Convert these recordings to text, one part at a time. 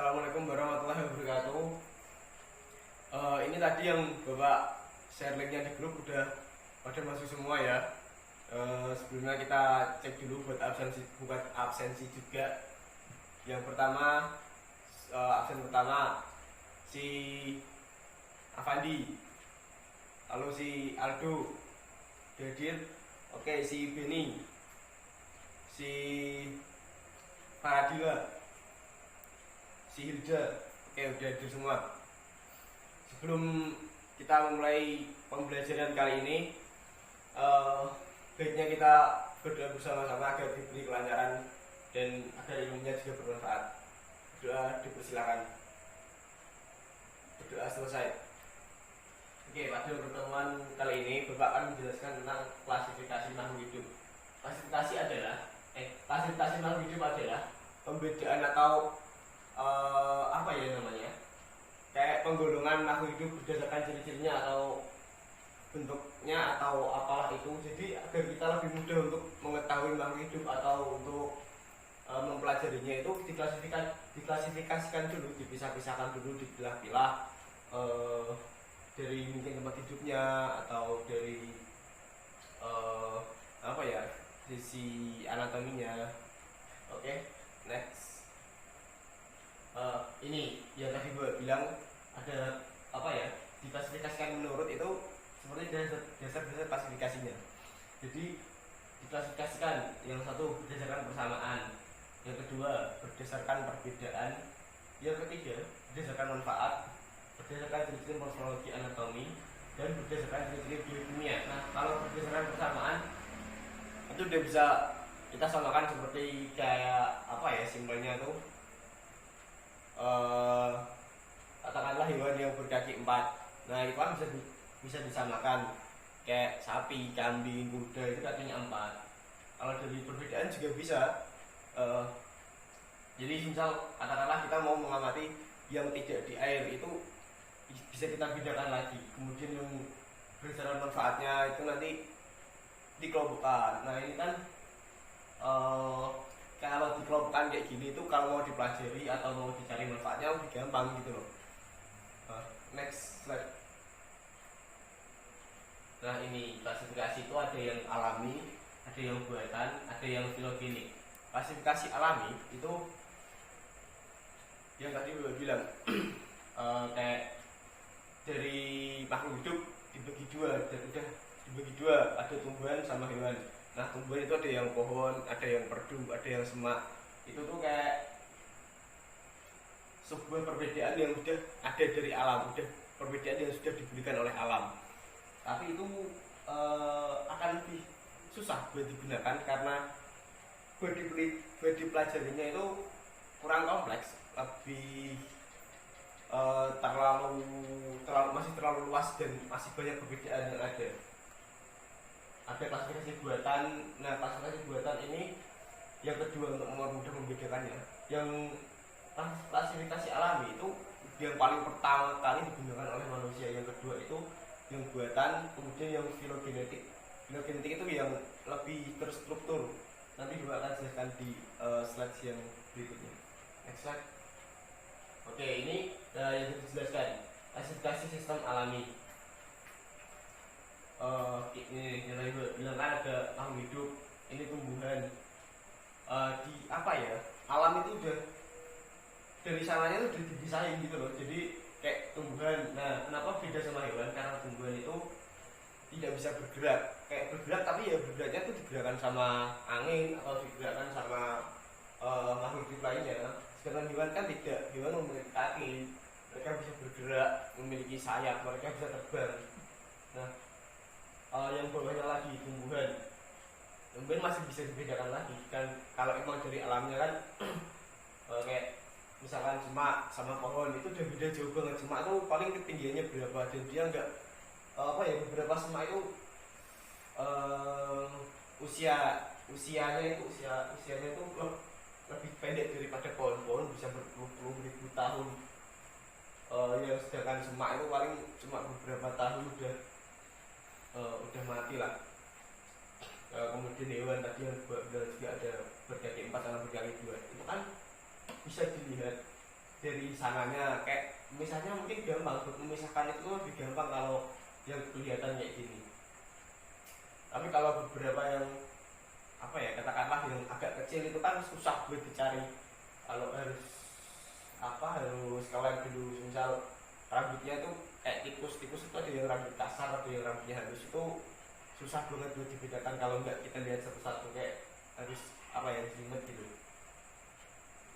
Assalamualaikum warahmatullahi wabarakatuh. Ini tadi yang Bapak share linknya di grup udah pada masuk semua ya. Sebelumnya kita cek dulu buat absensi juga. Yang pertama absen pertama si Avandi, lalu si Aldo hadir, oke, si Beni, si Faradila, si Hilda, oke, udah hadir semua. Sebelum kita memulai pembelajaran kali ini, baiknya kita berdoa bersama-sama agar diberi kelancaran dan agar ilmunya juga bermanfaat. Berdoa dipersilakan. Berdoa selesai. Oke, pada pertemuan kali ini Bapak akan menjelaskan tentang klasifikasi makhluk hidup. Klasifikasi makhluk hidup adalah pembedaan atau apa ya namanya, kayak penggolongan makhluk hidup berdasarkan ciri-cirinya atau bentuknya atau apalah itu. Jadi agar kita lebih mudah untuk mengetahui makhluk hidup atau untuk mempelajarinya itu diklasifikasikan dulu, dipisah-pisahkan dulu, dipilah-pilah dari mungkin tempat hidupnya atau dari apa ya, sisi anatominya. Oke, next. Ini yang tadi gue bilang ada apa ya, diklasifikasikan menurut itu seperti dasar-dasar klasifikasinya. Jadi diklasifikasikan, yang satu berdasarkan persamaan, yang kedua berdasarkan perbedaan, yang ketiga berdasarkan manfaat, berdasarkan ciri-ciri morfologi anatomi, dan berdasarkan ciri-ciri biokimia. Nah, kalau berdasarkan persamaan itu udah bisa kita samakan seperti kayak apa ya, simpelnya tuh katakanlah hewan yang berkaki 4. Nah, itu kan bisa disamakan kayak sapi, kambing, kuda, itu kakinya 4. Kalau dari perbedaan juga bisa. Jadi misal katakanlah kita mau mengamati yang tidak di air, itu bisa kita bedakan lagi. Kemudian yang berdasarkan manfaatnya itu nanti dikelompokkan. Nah, ini kan kalau dikelompokkan kayak gini itu kalau mau dipelajari atau mau dicari manfaatnya lebih gampang gitu loh. Next slide. Nah, ini klasifikasi itu ada yang alami, ada yang buatan, ada yang filogenik. Klasifikasi alami itu yang tadi gue bilang kayak dari makhluk hidup dibagi dua, ada tumbuhan sama hewan. Nah, tumbuhan itu ada yang pohon, ada yang perdu, ada yang semak. Itu tuh kayak sebuah perbedaan yang sudah ada dari alam, udah perbedaan yang sudah diberikan oleh alam. Tapi itu akan lebih susah buat digunakan karena buat dipelajarinya itu kurang kompleks, lebih masih terlalu luas dan masih banyak perbedaan yang ada. Ada klasifikasi buatan. Nah, klasifikasi buatan ini yang kedua untuk mempermudah membedakannya. Yang klasifikasi alami itu yang paling pertama kali digunakan oleh manusia. Yang kedua itu yang buatan, kemudian yang filogenetik. Filogenetik itu yang lebih terstruktur. Nanti gue akan jelaskan di slide yang berikutnya. Next slide. Oke, ini yang dijelaskan klasifikasi sistem alami. Ini yang tadi gue bilang kan ada makhluk hidup, ini tumbuhan. Di apa ya, alam itu udah dari sananya tuh udah dipisahin gitu loh. Jadi kayak tumbuhan. Nah, kenapa beda sama hewan? Karena tumbuhan itu tidak bisa bergerak. Kayak bergerak tapi ya bergeraknya tuh digerakkan sama angin atau digerakkan sama makhluk hidup lainnya. Sedangkan hewan kan tidak. Hewan memiliki kaki, mereka bisa bergerak, memiliki sayap, mereka bisa terbang. Nah, yang bawahnya lagi tumbuhan masih bisa dibedakan lagi kan. Kalau emang dari alamnya kan kayak misalkan semak sama pohon itu udah beda jauh banget. Semak tuh paling ketinggiannya berapa, dan dia enggak apa ya, beberapa semak itu usianya itu lebih pendek daripada pohon-pohon, bisa berpuluh-puluh ribu tahun. Yang sedangkan semak itu paling cuma beberapa tahun udah mati lah. Kemudian hewan tadi yang juga ada berkaki 4 sama berkaki 2, itu kan bisa dilihat dari sananya. Kayak misalnya mungkin gampang untuk memisahkan itu lebih gampang kalau yang kelihatan kayak gini. Tapi kalau beberapa yang apa ya, katakanlah yang agak kecil itu kan susah buat dicari. Kalau harus harus kalian dulu, misal rambutnya itu kayak tikus itu ada yang rambut kasar, ada yang rambutnya halus, itu susah banget buat dibedakan kalau nggak kita lihat satu-satu, kayak harus jelimet gitu.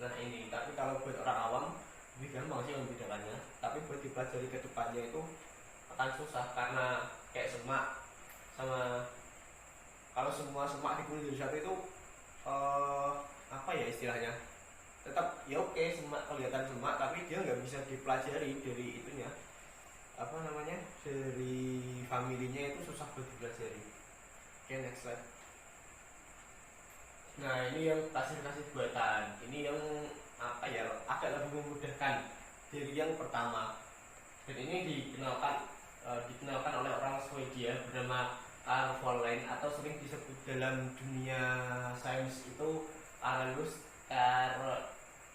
Nah ini, tapi kalau buat orang awam lebih gampang sih membedakannya, tapi buat dipelajari ke depannya itu akan susah karena kayak semak sama, kalau semua semak dikumpulin jadi satu itu istilahnya, tetap ya oke semak, kelihatan semak, tapi dia nggak bisa dipelajari dari itunya, dari familinya itu susah buat dipelajari. Oke, next slide. Nah ini yang kasih buatan, ini yang agak lebih memudahkan dari yang pertama, dan ini dikenalkan oleh orang Swedia bernama Carl Vollien, atau sering disebut dalam dunia sains itu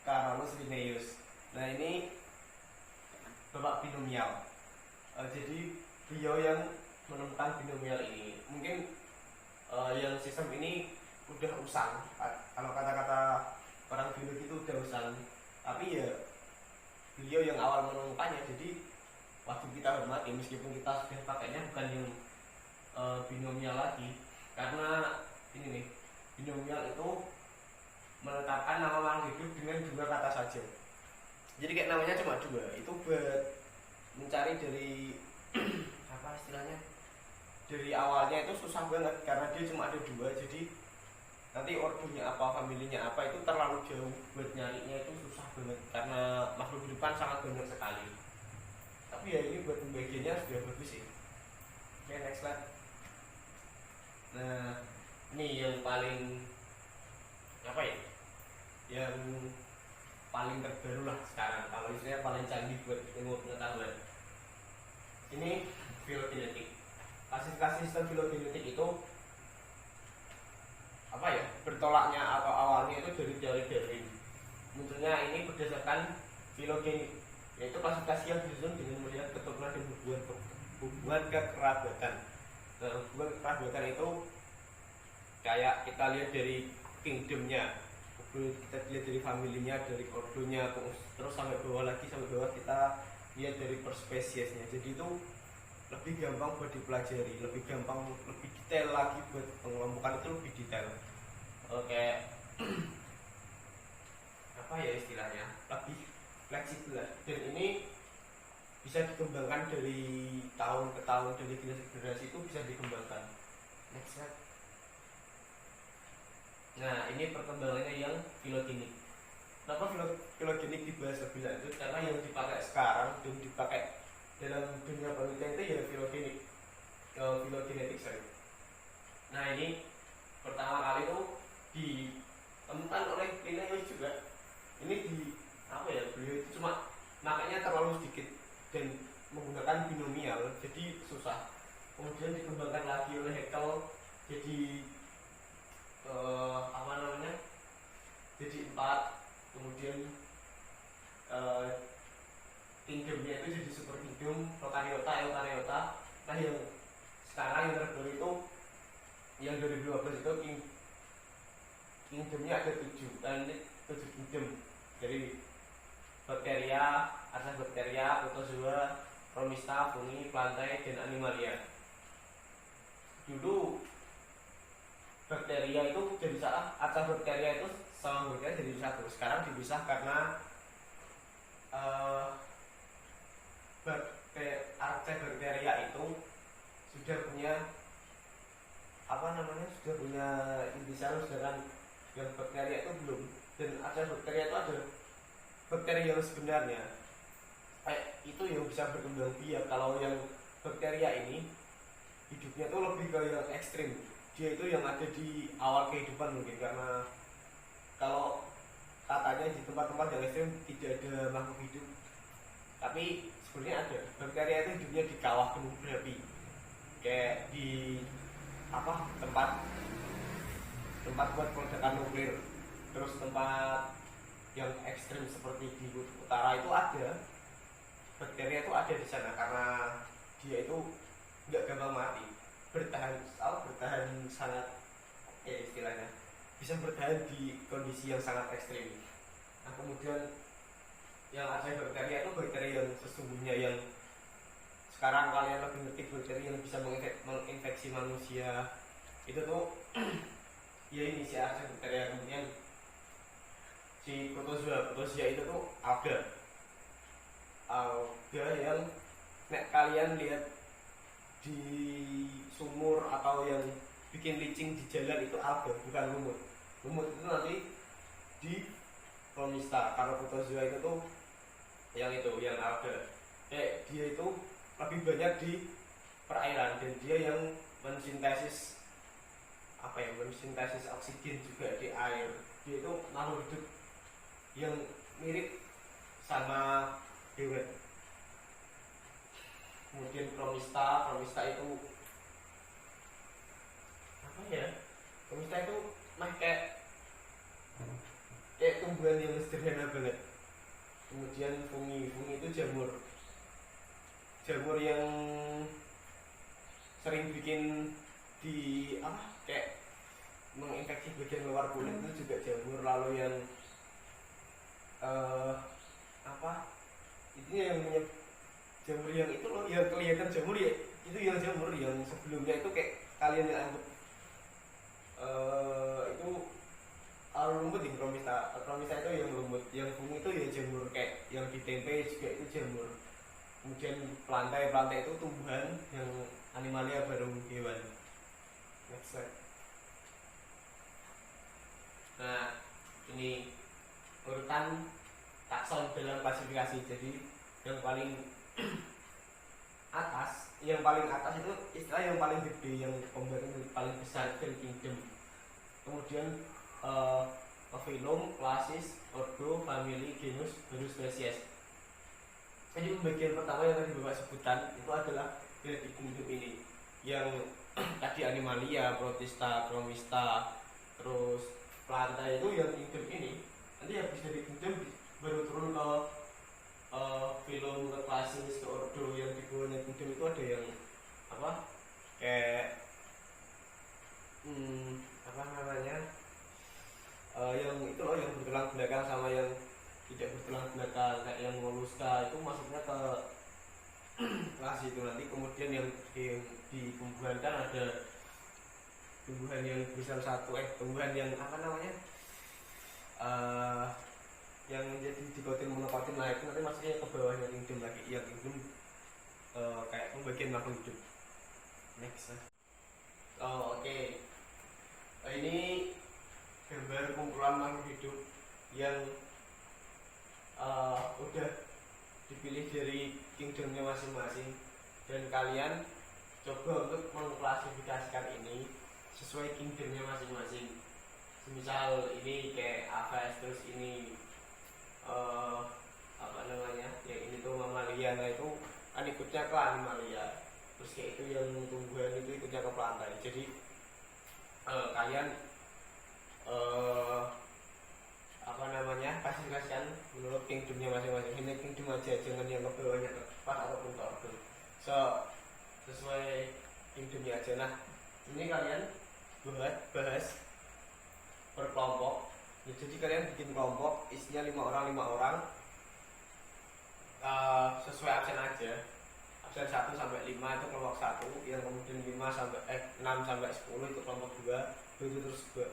Carolus Linnaeus. Nah ini bapak binomial. Jadi beliau yang menemukan binomial ini. Mungkin yang sistem ini udah usang, kalau kata-kata orang biologi itu udah usang, tapi ya beliau yang awal menemukannya, jadi wajib kita hormati meskipun kita sudah pakainya bukan yang binomial lagi, karena ini nih, binomial itu menetapkan nama makhluk hidup dengan dua kata saja. Jadi kayak namanya cuma dua, itu buat mencari dari dari awalnya itu susah banget karena dia cuma ada dua, jadi nanti ordonya apa, familinya apa, itu terlalu jauh buat nyarinya, itu susah banget karena makhluk hidup sangat banyak sekali. Tapi ya ini buat pembagiannya sudah bagus sih. Oke, next slide. Nah ini yang paling yang paling terbaru lah sekarang, kalau istilahnya paling canggih buat ilmu pengetahuan. Ini filogenetik. Klasifikasi sistem filogenetik itu bertolaknya atau awalnya itu dari teori Darwin. Munculnya ini berdasarkan filogenik, yaitu klasifikasi yang disusun dengan melihat keturunan dan hubungan kekerabatan. Nah, hubungan kekerabatan itu kayak kita lihat dari kingdomnya, kita lihat dari familinya, dari ordonya, terus sampai bawah lagi, sampai bawah kita lihat dari per spesiesnya. Jadi itu lebih gampang buat dipelajari, lebih gampang, lebih detail lagi buat pengelompokan, itu lebih detail. Oke, istilahnya lebih fleksibel, dan ini bisa dikembangkan dari tahun ke tahun, dari generasi ke generasi itu bisa dikembangkan. Next slide. Nah ini perkembangannya yang filogenik. Kenapa filogenik dibahas lebih lanjut? Karena yang dipakai sekarang dan dipakai dalam dunia penelitian itu ya filogenetik. Nah ini pertama kali itu ditemukan oleh Linnaeus juga. Ini beliau itu cuma makanya terlalu sedikit dan menggunakan binomial, jadi susah. Kemudian dikembangkan lagi oleh Haeckel jadi jadi 4. Kemudian kingdomnya itu jadi super kingdom, prokariota, eukariota. Nah yang sekarang yang terbaru itu yang 2012 itu kingdomnya ada 7 kingdom, dari bakteria, archaebacteria, protozoa, promista, fungi, plantae, dan animalia. Dulu bakteria itu jadi archaebacteria itu sama bakteria jadi satu. Sekarang dipisah karena archaebacteria itu sudah punya sudah punya intisal, sedangkan yang bakteria itu belum. Dan archaebacteria itu ada bakteri yang sebenarnya itu yang bisa berkembang biak. Kalau yang bakteria ini hidupnya tuh lebih ke yang ekstrim, dia itu yang ada di awal kehidupan mungkin, karena kalau katanya di tempat-tempat yang ekstrim tidak ada makhluk hidup, tapi sebenarnya ada. Bakteria itu hidupnya di kawah gunung berapi, kayak di tempat buat peledakan nuklir, terus tempat yang ekstrim seperti di kutub utara itu ada, bakteri itu ada di sana karena dia itu nggak gampang mati, bertahan sangat, istilahnya bisa bertahan di kondisi yang sangat ekstrim. Nah kemudian yang ada bakteri itu bakteri yang sesungguhnya, yang sekarang kalian lebih ngerti, bakteri yang bisa menginfeksi manusia itu tuh ya ini si Archaeopteryx. Kemudian si protozoa itu tuh alga yang nek kalian lihat di sumur atau yang bikin licin di jalan itu alga, bukan lumut. Lumut itu nanti di Promista. Kalau protozoa itu tuh yang alga, kayak dia itu lebih banyak di perairan dan dia yang mensintesis mensintesis oksigen juga di air. Dia itu makhluk hidup yang mirip sama hewan. Kemudian Promista itu apa ya? Promista itu kayak tumbuhan yang sederhana banget. Kemudian fungi itu jamur yang sering bikin di kayak menginfeksi bagian luar kulit itu juga jamur. Lalu yang itu yang jamur yang itu loh, yang kelihatan jamur ya, itu yang jamur yang sebelumnya itu kayak kalian yang anggap itu lumut di Promista itu yang lumut, yang fungi itu ya jamur, kayak yang di tempe juga itu jamur. Kemudian plantae itu tumbuhan yang animalia baru hewan. Next slide. Nah ini urutan takson dalam klasifikasi. Jadi yang paling atas itu istilah yang paling gede, yang pembagian paling besar dari kingdom. Kemudian phylum, klasis, ordo, family, genus, baru spesies. Jadi pembagian pertama yang tadi Bapak sebutkan itu adalah dari kingdom ini, yang tadi animalia, protista, promista, terus planta itu yang kingdom ini. Nanti habis dari kingdom baru turun ke phylum, ke klasis, ke ordo. Yang di bawahnya kingdom itu ada yang kayak yang itu loh, yang bertulang belakang sama yang tidak bertulang belakang, kayak yang molluska itu masuknya ke kelas itu nanti. Kemudian yang di tumbuhan kan ada tumbuhan yang besar tumbuhan yang yang jadi dikotin monokotin, nah itu nanti masuknya ke bawahnya kingdom lagi, yang kingdom kayak pembagian makhluk hidup. Next. Oke. Ini gambar kumpulan makhluk hidup yang udah dipilih dari kingdomnya masing-masing, dan kalian coba untuk mengklasifikasikan ini sesuai kingdomnya masing-masing. Misal ini kayak Aves, terus ini ya ini tuh mamalia, nah itu kan ikutnya ke animalia. Terus kayak itu yang tumbuhan itu ikutnya ke plantae. Jadi kalian klasifikasikan menurut kingdomnya masing-masing. Ini kingdom aja, jangan yang ke bawahnya ke depan ataupun ke ordo. Sesuai kingdomnya aja. Nah ini kalian bahas per kelompok. Jadi kalian bikin kelompok isinya 5 orang, sesuai absen aja. Absen 1 sampai 5 itu kelompok 1, yang kemudian 6 sampai 10 itu kelompok 2, itu terus ke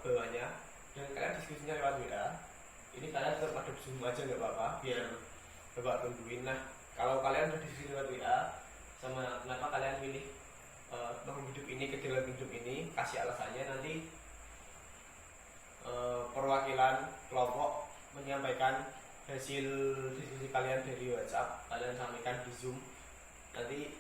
bawahnya. Dan kalian diskusinya lewat WA. Ini kalian tetap ada Zoom aja nggak apa-apa, biar Bapak tungguin. Nah kalau kalian udah diskusi lewat WA sama kenapa kalian pilih makhluk hidup ini ke dalam hidup ini, kasih alasannya. Nanti perwakilan kelompok menyampaikan hasil diskusi kalian dari WhatsApp, kalian sampaikan di Zoom. Nanti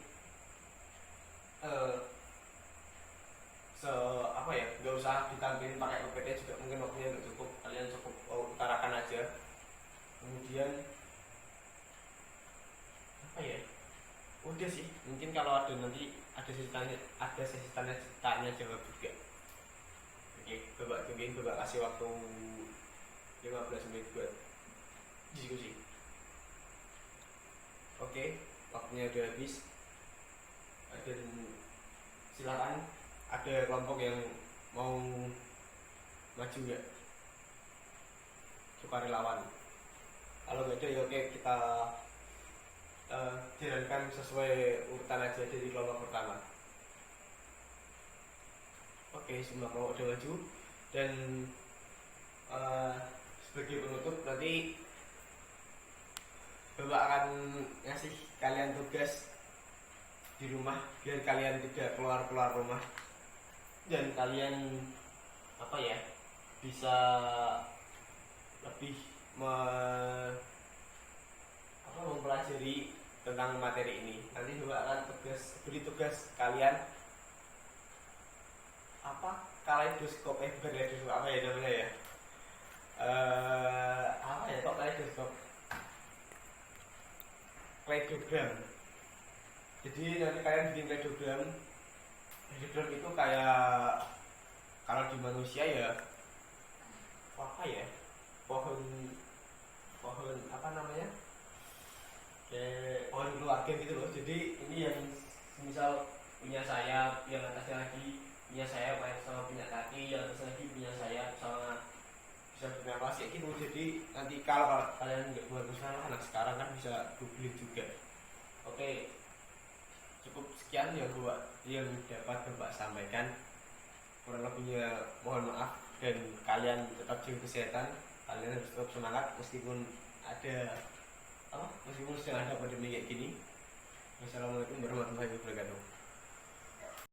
nggak usah ditampilin pakai PPT juga, mungkin waktunya nggak cukup, kalian cukup utarakan aja. Kemudian udah sih, mungkin kalau ada nanti ada sesi tanya jawab juga. Oke, Bapak tungguin, Bapak kasih waktu 15 menit buat diskusi. Oke, waktunya udah habis. Dan silakan, ada kelompok yang mau maju nggak, sukarelawan. Kalau nggak ada ya oke, kita jalankan sesuai urutan aja dari kelompok pertama. Oke, semua kelompok udah maju. Dan sebagai penutup nanti Bapak akan ngasih kalian tugas di rumah biar kalian tidak keluar rumah dan kalian bisa lebih mempelajari tentang materi ini. Nanti Bapak akan beri tugas kalian kaleidoskop bukan kaleidoskop, apa ya namanya ya, kok kaleidoskop, kleidogram. Jadi nanti kalian bikin kleidogram itu kayak kalau di manusia ya pohon apa namanya, kayak pohon keluarga gitu loh. Jadi ini yang misal punya sayap, yang atasnya lagi punya sayap sama punya kaki, yang atasnya lagi punya sayap sama bisa bernafas kayak gitu. Jadi nanti kalau kalian nggak buat masalah, anak sekarang kan bisa googling juga. Oke, cukup sekian yang dapat Bapak sampaikan. Kurang lebihnya mohon maaf, dan kalian tetap jaga kesehatan. Kalian harus tetap semangat meskipun sedang ada pandemi kayak gini. Wassalamualaikum warahmatullahi wabarakatuh.